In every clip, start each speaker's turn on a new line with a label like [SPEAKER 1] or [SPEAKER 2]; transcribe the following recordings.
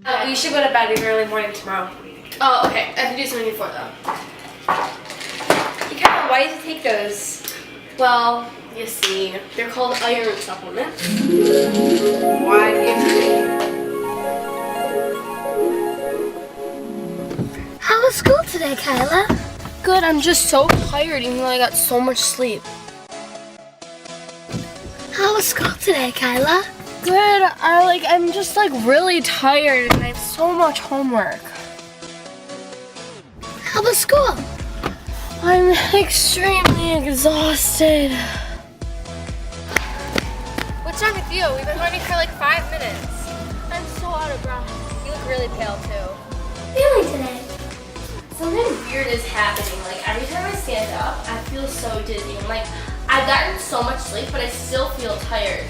[SPEAKER 1] We should go to bed in early morning tomorrow.
[SPEAKER 2] Oh, okay. I have to do something before though.
[SPEAKER 1] Kyle, why did you take those?
[SPEAKER 2] Well, you see, they're called iron supplements.
[SPEAKER 1] Why did you take them?
[SPEAKER 3] How was school today, Kyla?
[SPEAKER 2] Good, I'm just so tired even though I got so much sleep.
[SPEAKER 3] How was school today, Kyla?
[SPEAKER 2] Good, I'm just really tired and I have so much homework.
[SPEAKER 3] How was school?
[SPEAKER 2] I'm extremely exhausted.
[SPEAKER 1] What's wrong with you? We've been running for 5 minutes.
[SPEAKER 2] I'm so out of breath.
[SPEAKER 1] You look really pale too.
[SPEAKER 3] Feeling today?
[SPEAKER 2] Something weird is happening. Every time I stand up, I feel so dizzy. I've gotten so much sleep, but I still feel tired.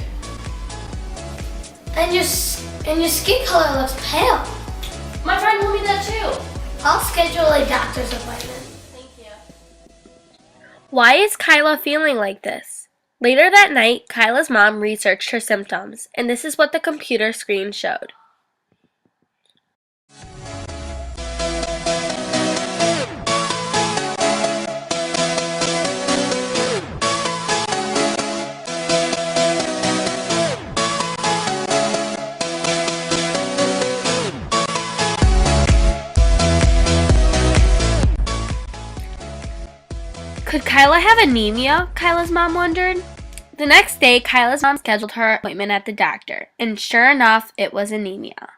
[SPEAKER 3] And your skin color looks pale.
[SPEAKER 2] My friend told me that too.
[SPEAKER 3] I'll schedule a doctor's appointment.
[SPEAKER 2] Thank you.
[SPEAKER 4] Why is Kyla feeling like this? Later that night, Kyla's mom researched her symptoms, and this is what the computer screen showed. Could Kyla have anemia? Kyla's mom wondered. The next day, Kyla's mom scheduled her appointment at the doctor, and sure enough, it was anemia.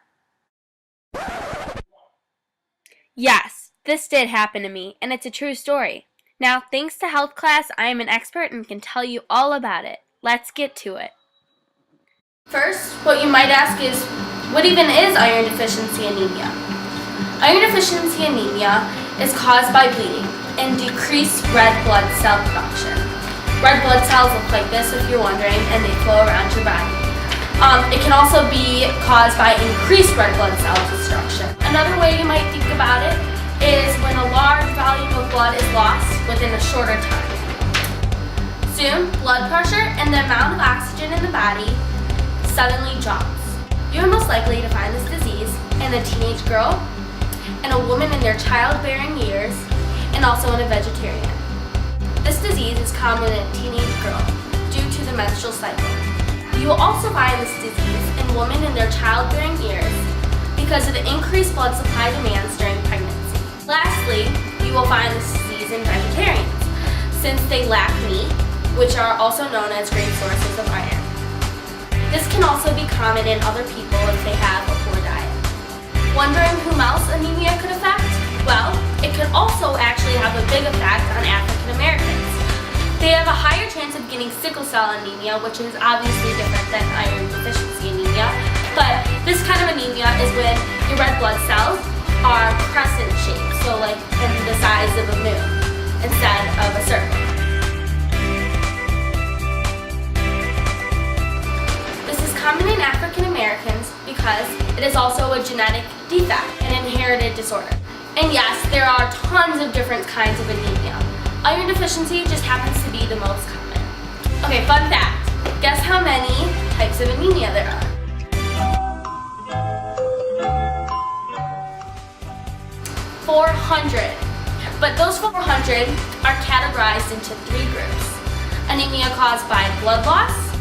[SPEAKER 4] Yes, this did happen to me, and it's a true story. Now, thanks to health class, I am an expert and can tell you all about it. Let's get to it.
[SPEAKER 2] First, what you might ask is, what even is iron deficiency anemia? Iron deficiency anemia is caused by bleeding and decreased red blood cell production. Red blood cells look like this if you're wondering, and they flow around your body. It can also be caused by increased red blood cell destruction. Another way you might think about it is when a large volume of blood is lost within a shorter time. Soon, blood pressure and the amount of oxygen in the body suddenly drops. You're most likely to find this disease in a teenage girl, in a woman in their childbearing years, and also in a vegetarian. This disease is common in a teenage girl due to the menstrual cycle. You will also find this disease in women in their childbearing years because of the increased blood supply demands during pregnancy. Lastly, you will find this disease in vegetarians since they lack meat, which are also known as great sources of iron. This can also be common in other people if they have a poor diet. Wondering whom else anemia could affect? Well, it could also actually have a big effect on African Americans. They have a higher chance of getting sickle cell anemia, which is obviously different than iron deficiency anemia. But this kind of anemia is when your red blood cells are crescent shaped, so in the size of a moon instead of a circle. This is common in African Americans because it is also a genetic defect, an inherited disorder. And yes, there are tons of different kinds of anemia. Iron deficiency just happens to be the most common. Okay, fun fact. Guess how many types of anemia there are? 400. But those 400 are categorized into 3 groups. Anemia caused by blood loss,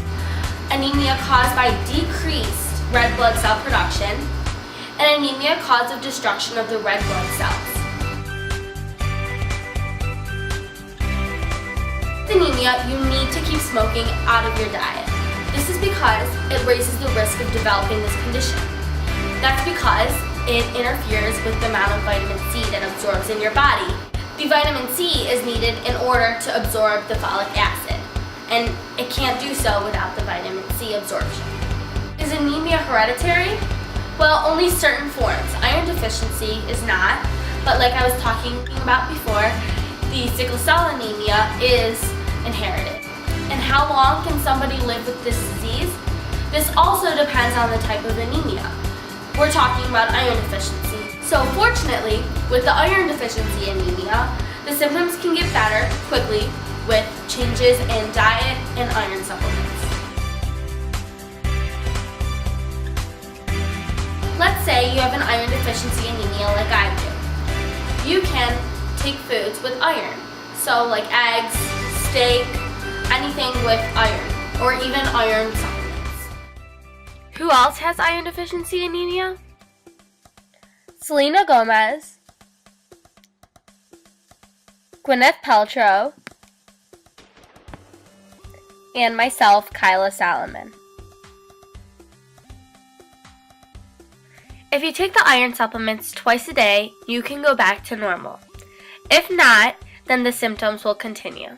[SPEAKER 2] anemia caused by decreased red blood cell production, and anemia caused of destruction of the red blood cells. With anemia, you need to keep smoking out of your diet. This is because it raises the risk of developing this condition. That's because it interferes with the amount of vitamin C that absorbs in your body. The vitamin C is needed in order to absorb the folic acid, and it can't do so without the vitamin C absorption. Is anemia hereditary? Well, only certain forms. Iron deficiency is not, but like I was talking about before, the sickle cell anemia is inherited. And how long can somebody live with this disease? This also depends on the type of anemia. We're talking about iron deficiency. So fortunately, with the iron deficiency anemia, the symptoms can get better quickly with changes in diet and iron supplements. Let's say say you have an iron deficiency anemia like I do, you can take foods with iron. So like eggs, steak, anything with iron, or even iron supplements.
[SPEAKER 4] Who else has iron deficiency anemia? Selena Gomez, Gwyneth Paltrow, and myself, Kyla Salomon. If you take the iron supplements twice a day, you can go back to normal. If not, then the symptoms will continue.